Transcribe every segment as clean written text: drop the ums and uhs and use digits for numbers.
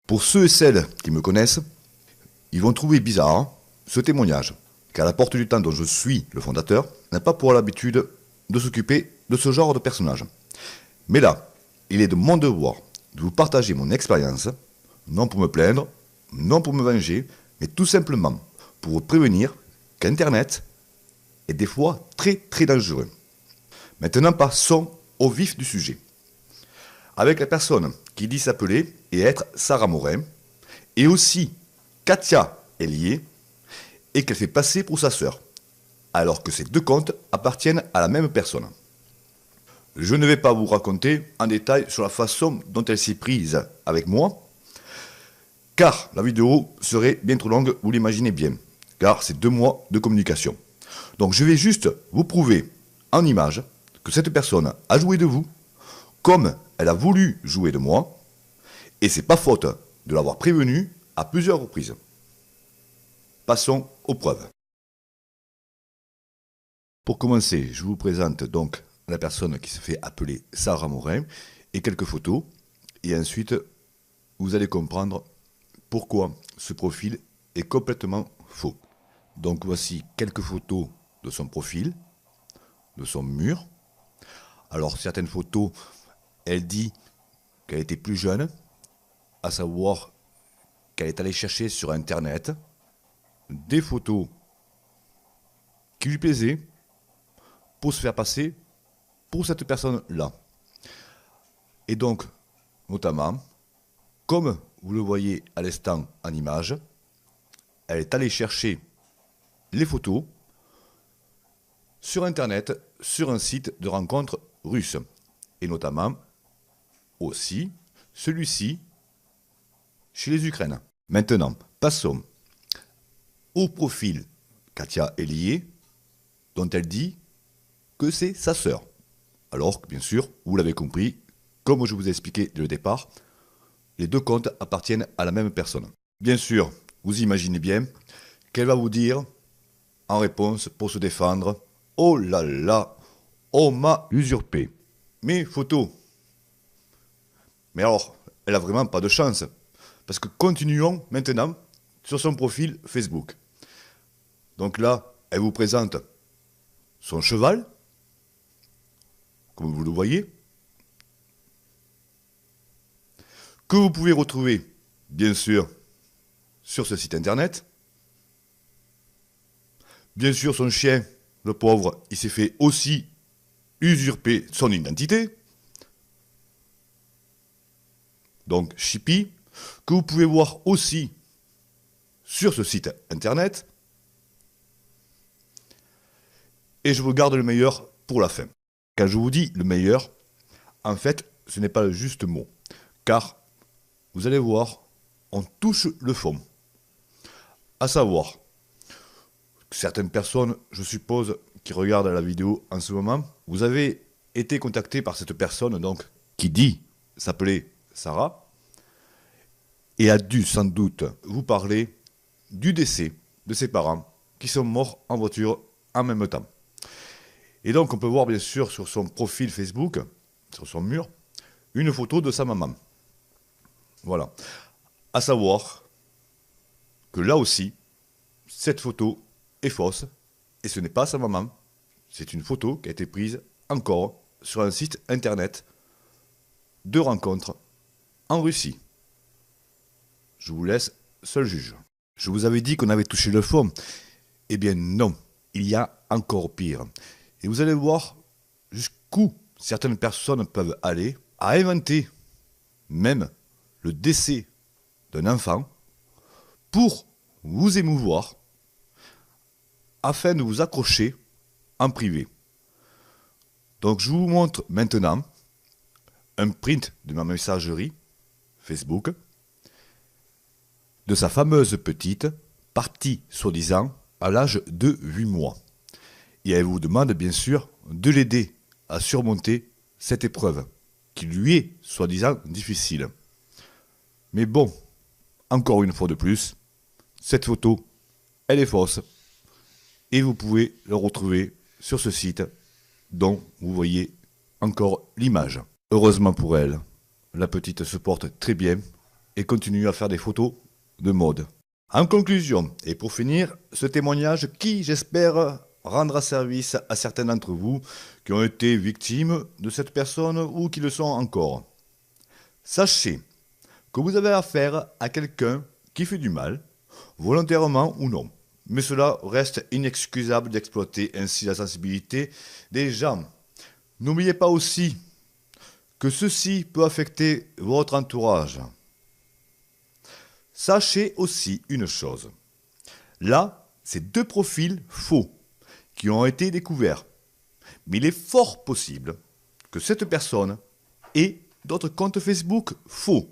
Pour ceux et celles qui me connaissent, ils vont trouver bizarre ce témoignage, car la Porte du Temps dont je suis le fondateur n'a pas pour l'habitude de s'occuper de ce genre de personnage. Mais là, il est de mon devoir de vous partager mon expérience, non pour me plaindre, non pour me venger, mais tout simplement pour vous prévenir qu'Internet est des fois très très dangereux. Maintenant, passons au vif du sujet. Avec la personne qui dit s'appeler et être Sarah Morin, et aussi Katia est liée, et qu'elle fait passer pour sa sœur, alors que ces deux comptes appartiennent à la même personne. Je ne vais pas vous raconter en détail sur la façon dont elle s'est prise avec moi, car la vidéo serait bien trop longue, vous l'imaginez bien, car c'est 2 mois de communication. Donc je vais juste vous prouver en image que cette personne a joué de vous, comme elle a voulu jouer de moi, et c'est pas faute de l'avoir prévenu à plusieurs reprises. Passons aux preuves. Pour commencer, je vous présente donc la personne qui se fait appeler Sarah Morin et quelques photos, et ensuite vous allez comprendre pourquoi ce profil est complètement faux. Donc voici quelques photos de son profil, de son mur. Alors certaines photos, elle dit qu'elle était plus jeune, à savoir qu'elle est allée chercher sur internet des photos qui lui plaisaient pour se faire passer pour cette personne-là. Et donc, notamment, comme vous le voyez à l'instant en image, elle est allée chercher les photos sur internet, sur un site de rencontres russe. Et notamment, aussi, celui-ci, chez les Ukrainiens. Maintenant, passons au profil Katia est liée, dont elle dit que c'est sa sœur. Alors, bien sûr, vous l'avez compris, comme je vous ai expliqué dès le départ, les deux comptes appartiennent à la même personne. Bien sûr, vous imaginez bien qu'elle va vous dire, en réponse, pour se défendre, « Oh là là, on m'a usurpé mes photos ». Mais alors, elle a vraiment pas de chance, parce que continuons maintenant sur son profil Facebook. Donc là, elle vous présente son cheval, comme vous le voyez, que vous pouvez retrouver, bien sûr, sur ce site internet. Bien sûr, son chien, le pauvre, il s'est fait aussi usurper son identité. Donc, Chippy, que vous pouvez voir aussi sur ce site internet. Et je vous garde le meilleur pour la fin. Quand je vous dis le meilleur, en fait, ce n'est pas le juste mot. Car, vous allez voir, on touche le fond. À savoir, certaines personnes, je suppose, qui regardent la vidéo en ce moment, vous avez été contacté par cette personne, donc, qui dit s'appeler Sarah, et a dû sans doute vous parler du décès de ses parents, qui sont morts en voiture en même temps. Et donc, on peut voir bien sûr sur son profil Facebook, sur son mur, une photo de sa maman. Voilà. À savoir que là aussi, cette photo est fausse, et ce n'est pas sa maman. C'est une photo qui a été prise encore sur un site internet de rencontres en Russie. Je vous laisse seul juge. Je vous avais dit qu'on avait touché le fond. Eh bien non, il y a encore pire. Et vous allez voir jusqu'où certaines personnes peuvent aller à inventer même le décès d'un enfant pour vous émouvoir afin de vous accrocher en privé. Donc je vous montre maintenant un print de ma messagerie Facebook de sa fameuse petite partie soi-disant à l'âge de 8 mois. Et elle vous demande bien sûr de l'aider à surmonter cette épreuve qui lui est soi-disant difficile. Mais bon, encore une fois de plus, cette photo, elle est fausse et vous pouvez la retrouver sur ce site dont vous voyez encore l'image. Heureusement pour elle, la petite se porte très bien et continuent à faire des photos de mode. En conclusion, et pour finir, ce témoignage qui, j'espère, rendra service à certains d'entre vous qui ont été victimes de cette personne ou qui le sont encore. Sachez que vous avez affaire à quelqu'un qui fait du mal, volontairement ou non. Mais cela reste inexcusable d'exploiter ainsi la sensibilité des gens. N'oubliez pas aussi que ceci peut affecter votre entourage. Sachez aussi une chose. Là, c'est deux profils faux qui ont été découverts. Mais il est fort possible que cette personne ait d'autres comptes Facebook faux.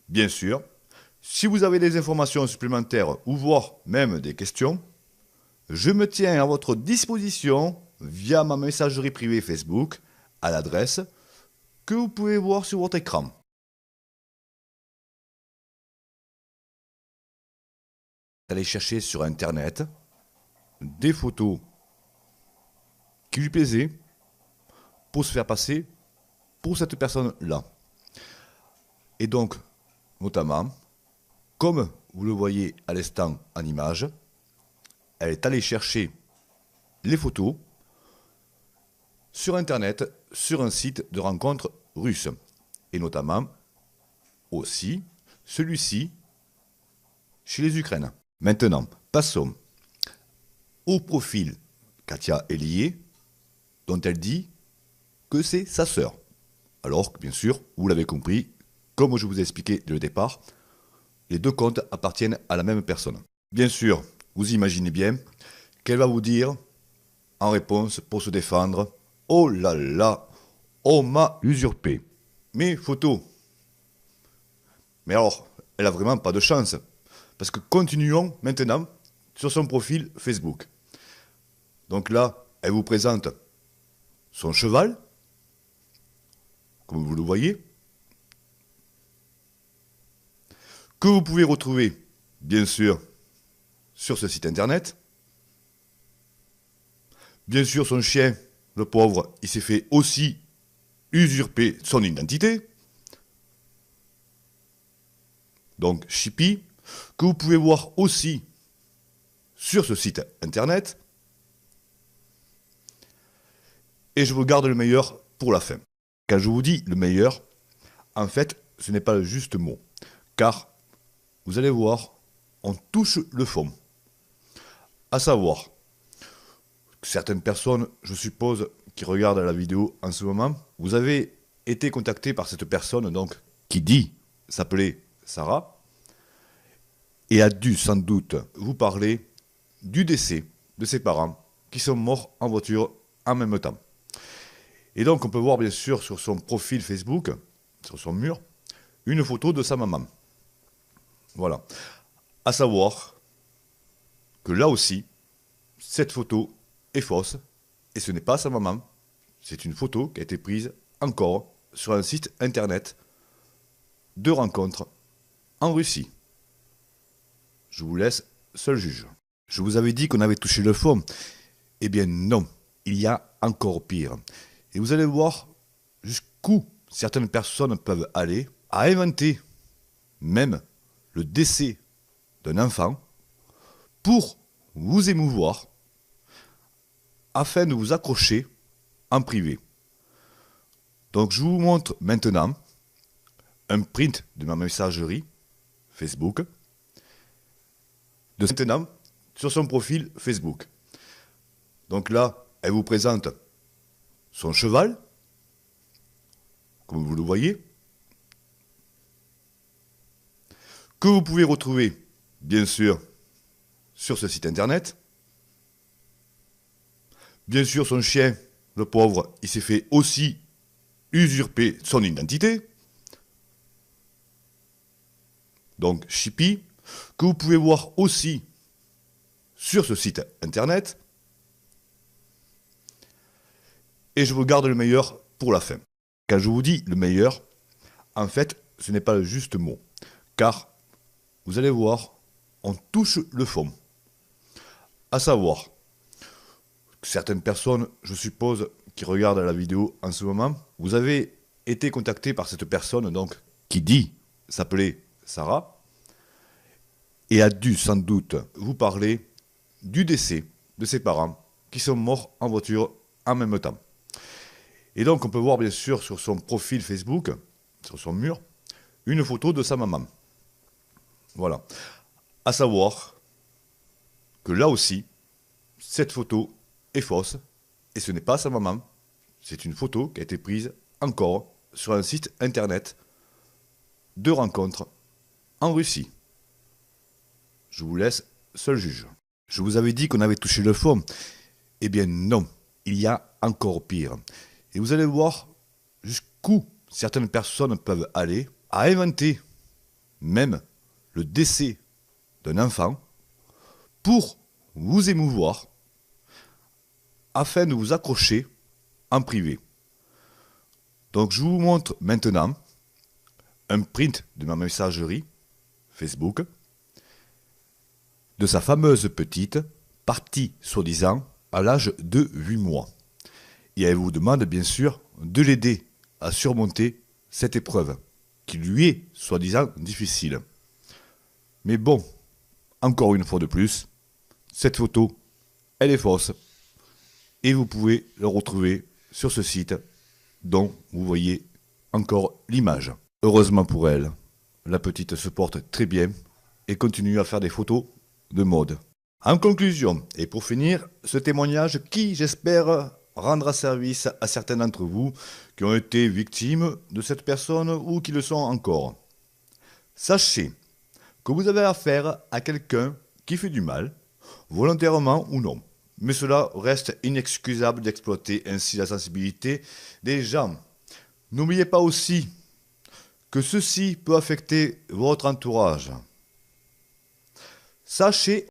Bien sûr, si vous avez des informations supplémentaires ou voire même des questions, je me tiens à votre disposition via ma messagerie privée Facebook à l'adresse que vous pouvez voir sur votre écran. Allez chercher sur internet des photos qui lui plaisaient pour se faire passer pour cette personne-là. Et donc, notamment, comme vous le voyez à l'instant en image, elle est allée chercher les photos sur internet, sur un site de rencontres russe. Et notamment aussi celui-ci chez les Ukrainiens. Maintenant, passons au profil Katia est liée, dont elle dit que c'est sa sœur. Alors que bien sûr, vous l'avez compris, comme je vous ai expliqué dès le départ, les deux comptes appartiennent à la même personne. Bien sûr, vous imaginez bien qu'elle va vous dire, en réponse pour se défendre, « Oh là là, on m'a usurpé mes photos ». Mais alors, elle a vraiment pas de chance. Parce que continuons maintenant sur son profil Facebook. Donc là, elle vous présente son cheval, comme vous le voyez, que vous pouvez retrouver, bien sûr, sur ce site internet. Bien sûr, son chien, le pauvre, il s'est fait aussi usurper son identité. Donc, Chippy, que vous pouvez voir aussi sur ce site internet. Et je vous garde le meilleur pour la fin. Quand je vous dis le meilleur, en fait, ce n'est pas le juste mot. Car, vous allez voir, on touche le fond. À savoir, que certaines personnes, je suppose, qui regardent la vidéo en ce moment, vous avez été contacté par cette personne, donc, qui dit s'appeler Sarah, et a dû sans doute vous parler du décès d'un enfant. Pour, vous aimer, bien sûr, du décès de ses parents qui sont morts en voiture en même temps. Et donc on peut voir bien sûr sur son profil Facebook, sur son mur, une photo de sa maman. Voilà. À savoir que là aussi, cette photo est fausse et ce n'est pas sa maman. C'est une photo qui a été prise encore sur un site internet de rencontres en Russie. Je vous laisse seul juge. Je vous avais dit qu'on avait touché le fond. Eh bien non, il y a encore pire. Et vous allez voir jusqu'où certaines personnes peuvent aller à inventer même le décès d'un enfant pour vous émouvoir afin de vous accrocher en privé. Donc je vous montre maintenant un print de ma messagerie Facebook de maintenant sur son profil Facebook. Donc là, elle vous présente son cheval, comme vous le voyez, que vous pouvez retrouver, bien sûr, sur ce site internet. Bien sûr, son chien, le pauvre, il s'est fait aussi usurper son identité. Donc, Chippy, que vous pouvez voir aussi sur ce site internet. Et je vous garde le meilleur pour la fin. Quand je vous dis le meilleur, en fait, ce n'est pas le juste mot. Car, vous allez voir, on touche le fond. À savoir, que certaines personnes, je suppose, qui regardent la vidéo en ce moment, vous avez été contacté par cette personne, donc, qui dit s'appelait Sarah et a dû sans doute vous parler du décès de ses parents qui sont morts en voiture en même temps. Et donc on peut voir bien sûr sur son profil Facebook, sur son mur, une photo de sa maman. Voilà. À savoir que là aussi, cette photo est fausse et ce n'est pas sa maman. C'est une photo qui a été prise encore sur un site internet de rencontres en Russie. Je vous laisse seul juge. Je vous avais dit qu'on avait touché le fond. Eh bien non, il y a encore pire. Et vous allez voir jusqu'où certaines personnes peuvent aller à inventer même le décès d'un enfant pour vous émouvoir afin de vous accrocher en privé. Donc je vous montre maintenant un print de ma messagerie Facebook de sa fameuse petite partie soi-disant à l'âge de 8 mois. Et elle vous demande bien sûr de l'aider à surmonter cette épreuve qui lui est soi-disant difficile. Mais bon, encore une fois de plus, cette photo, elle est fausse et vous pouvez la retrouver sur ce site dont vous voyez encore l'image. Heureusement pour elle, la petite se porte très bien et continue à faire des photos de mode. En conclusion, et pour finir, ce témoignage qui, j'espère, rendra service à certains d'entre vous qui ont été victimes de cette personne ou qui le sont encore. Sachez que vous avez affaire à quelqu'un qui fait du mal, volontairement ou non. Mais cela reste inexcusable d'exploiter ainsi la sensibilité des gens. N'oubliez pas aussi que ceci peut affecter votre entourage. Sachez